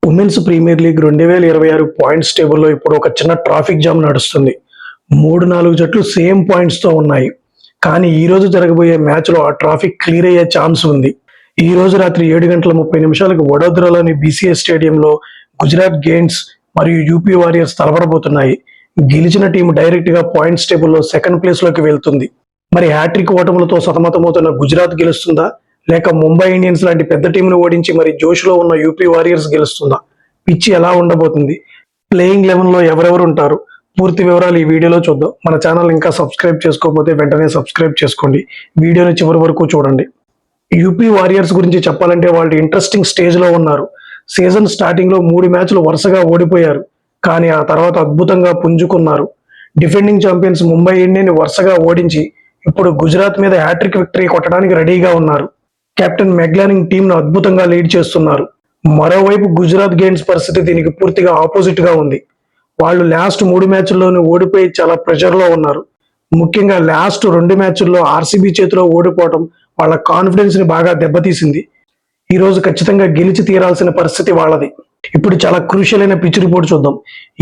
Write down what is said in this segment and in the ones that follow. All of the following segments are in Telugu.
ఉమెన్స్ ప్రీమియర్ లీగ్ 2026 పాయింట్స్ టేబుల్లో ఇప్పుడు ఒక చిన్న ట్రాఫిక్ జామ్ నడుస్తుంది. 3-4 జట్లు సేమ్ పాయింట్స్తో ఉన్నాయి. కానీ ఈ రోజు జరగబోయే మ్యాచ్లో ఆ ట్రాఫిక్ క్లియర్ అయ్యే ఛాన్స్ ఉంది. ఈ రోజు రాత్రి 7:30 వడోదరాలోని బీసీఎస్ స్టేడియంలో గుజరాత్ గెయింట్స్ మరియు యూపీ వారియర్స్ తలపడబోతున్నాయి. గెలిచిన టీం డైరెక్ట్గా పాయింట్స్ టేబుల్లో సెకండ్ ప్లేస్లోకి వెళ్తుంది. మరి హ్యాట్రిక్ ఓటములతో సతమతమవుతున్న గుజరాత్ గెలుస్తుందా, లేక ముంబై ఇండియన్స్ లాంటి పెద్ద టీంను ఓడించి మరి జోష్లో ఉన్న యూపీ వారియర్స్ గెలుస్తుందా? పిచ్ ఎలా ఉండబోతుంది? ప్లేయింగ్ 11లో ఎవరెవరు ఉంటారు? పూర్తి వివరాలు ఈ వీడియోలో చూద్దాం. మన ఛానల్ ఇంకా సబ్స్క్రైబ్ చేసుకోకపోతే వెంటనే సబ్స్క్రైబ్ చేసుకోండి. వీడియోని చివరి వరకు చూడండి. యూపీ వారియర్స్ గురించి చెప్పాలంటే వాళ్ళు ఇంట్రెస్టింగ్ స్టేజ్లో ఉన్నారు. సీజన్ స్టార్టింగ్లో 3 మ్యాచ్లు వరుసగా ఓడిపోయారు, కానీ ఆ తర్వాత అద్భుతంగా పుంజుకున్నారు. డిఫెండింగ్ ఛాంపియన్స్ ముంబై ఇండియన్ని వరుసగా ఓడించి ఇప్పుడు గుజరాత్ మీద హ్యాట్రిక్ విక్టరీ కొట్టడానికి రెడీగా ఉన్నారు. కెప్టెన్ మెగ్లానింగ్ టీంను అద్భుతంగా లీడ్ చేస్తున్నారు. మరోవైపు గుజరాత్ గెయింట్స్ పరిస్థితి దీనికి పూర్తిగా ఆపోజిట్ గా ఉంది. వాళ్ళు లాస్ట్ 3 మ్యాచ్ల్లోనూ ఓడిపోయి చాలా ప్రెషర్లో ఉన్నారు. ముఖ్యంగా లాస్ట్ 2 మ్యాచ్ల్లో ఆర్సీబీ చేతిలో ఓడిపోవడం వాళ్ళ కాన్ఫిడెన్స్ ని బాగా దెబ్బతీసింది. ఈ రోజు ఖచ్చితంగా గెలిచి తీరాల్సిన పరిస్థితి వాళ్ళది. ఇప్పుడు చాలా క్రూషియల్ అయిన పిచ్ రిపోర్ట్ చూద్దాం.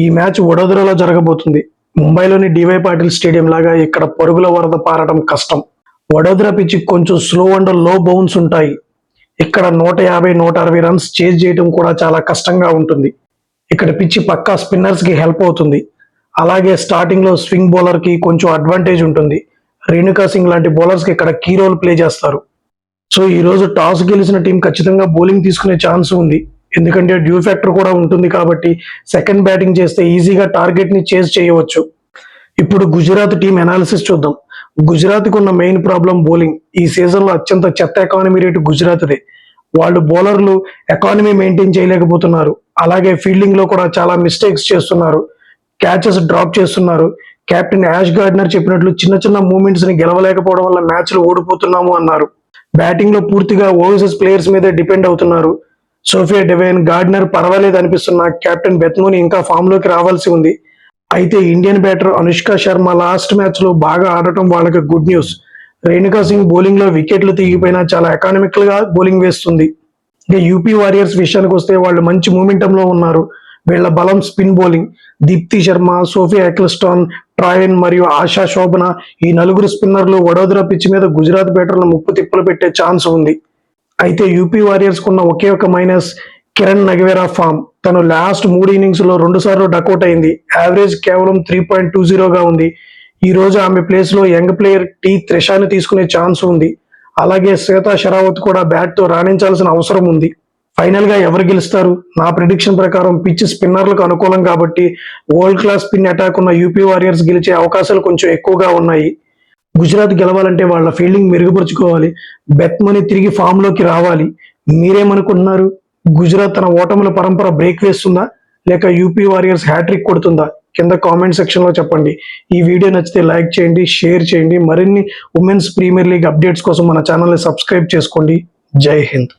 ఈ మ్యాచ్ వడోదరాలో జరగబోతుంది. ముంబైలోని డివై పాటిల్ స్టేడియం లాగా ఇక్కడ పరుగుల వరద పారడం కష్టం. వడోదరా పిచ్ కొంచెం స్లో అండ్ లో బౌన్స్ ఉంటాయి. ఇక్కడ 150-160 రన్స్ చేజ్ చేయడం కూడా చాలా కష్టంగా ఉంటుంది. ఇక్కడ పిచ్ పక్కా స్పిన్నర్స్ కి హెల్ప్ అవుతుంది. అలాగే స్టార్టింగ్ లో స్వింగ్ బౌలర్ కి కొంచెం అడ్వాంటేజ్ ఉంటుంది. రేణుకా సింగ్ లాంటి బౌలర్స్ కి ఇక్కడ కీ రోల్ ప్లే చేస్తారు. సో ఈ రోజు టాస్ గెలిచిన టీం ఖచ్చితంగా బౌలింగ్ తీసుకునే ఛాన్స్ ఉంది. ఎందుకంటే డ్యూ ఫ్యాక్టర్ కూడా ఉంటుంది కాబట్టి సెకండ్ బ్యాటింగ్ చేస్తే ఈజీగా టార్గెట్ ని చేజ్ చేయవచ్చు. ఇప్పుడు గుజరాత్ టీం అనాలిసిస్ చూద్దాం. గుజరాత్కు ఉన్న మెయిన్ ప్రాబ్లం బౌలింగ్. ఈ సీజన్లో అత్యంత చెత్త ఎకానమీ రేటు గుజరాత్దే. వాళ్ళు బౌలర్లు ఎకానమీ మెయింటైన్ చేయలేకపోతున్నారు. అలాగే ఫీల్డింగ్ లో కూడా చాలా మిస్టేక్స్ చేస్తున్నారు. క్యాచెస్ డ్రాప్ చేస్తున్నారు. కెప్టెన్ యాష్ గార్డ్నర్ చెప్పినట్లు చిన్న చిన్న మూమెంట్స్ ని గెలవలేకపోవడం వల్ల మ్యాచ్లు ఓడిపోతున్నాము అన్నారు. బ్యాటింగ్ లో పూర్తిగా ఓవర్సీస్ ప్లేయర్స్ మీదే డిపెండ్ అవుతున్నారు. సోఫియా డెవెన్, గార్డ్నర్ పర్వాలేదు అనిపిస్తున్న కెప్టెన్ బెత్మోని ఇంకా ఫామ్ లోకి రావాల్సి ఉంది. అయితే Indian batter Anushka Sharma last match లో బాగా ఆడటం వాళ్ళకి good news. Renuka Singh bowling లో వికెట్లు తీగిపోయినా చాలా ఎకానమికల్ గా బౌలింగ్ వేస్తుంది. ఇక యూపీ వారియర్స్ విషయానికి వస్తే వాళ్ళు మంచి మూమెంటం లో ఉన్నారు. వీళ్ళ బలం spin bowling. Deepti Sharma, Sophia Ecclestone, Tryon మరియు ఆశా శోభన, ఈ 4 స్పిన్నర్లు వడోదరా పిచ్ మీద గుజరాత్ బ్యాటర్లు ముప్పు తిప్పలు పెట్టే ఛాన్స్ ఉంది. అయితే యూపీ వారియర్స్ కున్న ఒకే ఒక మైనస్ కిరణ్ నగవేరా ఫామ్. తను లాస్ట్ 3 ఇన్నింగ్స్ లో 2 సార్లు డకౌట్ అయింది. యావరేజ్ కేవలం 3.20గా ఉంది. ఈ రోజు ఆమె ప్లేస్ లో యంగ్ ప్లేయర్ టీ త్రిషాని తీసుకునే ఛాన్స్ ఉంది. అలాగే శ్వేతా షరావత్ కూడా బ్యాట్ తో రాణించాల్సిన అవసరం ఉంది. ఫైనల్ గా ఎవరు గెలుస్తారు? నా ప్రిడిక్షన్ ప్రకారం పిచ్ స్పిన్నర్లకు అనుకూలం కాబట్టి వరల్డ్ క్లాస్ స్పిన్ అటాక్ ఉన్న యూపీ వారియర్స్ గెలిచే అవకాశాలు కొంచెం ఎక్కువగా ఉన్నాయి. గుజరాత్ గెలవాలంటే వాళ్ళ ఫీల్డింగ్ మెరుగుపరుచుకోవాలి. బెత్మని తిరిగి ఫామ్ లోకి రావాలి. మీరేమనుకుంటున్నారు? గుజరాత్ తన ఓటముల పరంపర బ్రేక్ వేస్తుందా, లేక యూపీ వారియర్స్ హ్యాట్రిక్ కొడుతుందా? కింద కామెంట్ సెక్షన్ లో చెప్పండి. ఈ వీడియో నచ్చితే లైక్ చేయండి, షేర్ చేయండి. మరిన్ని ఉమెన్స్ ప్రీమియర్ లీగ్ అప్డేట్స్ కోసం మన ఛానల్ని సబ్స్క్రైబ్ చేసుకోండి. జై హింద్.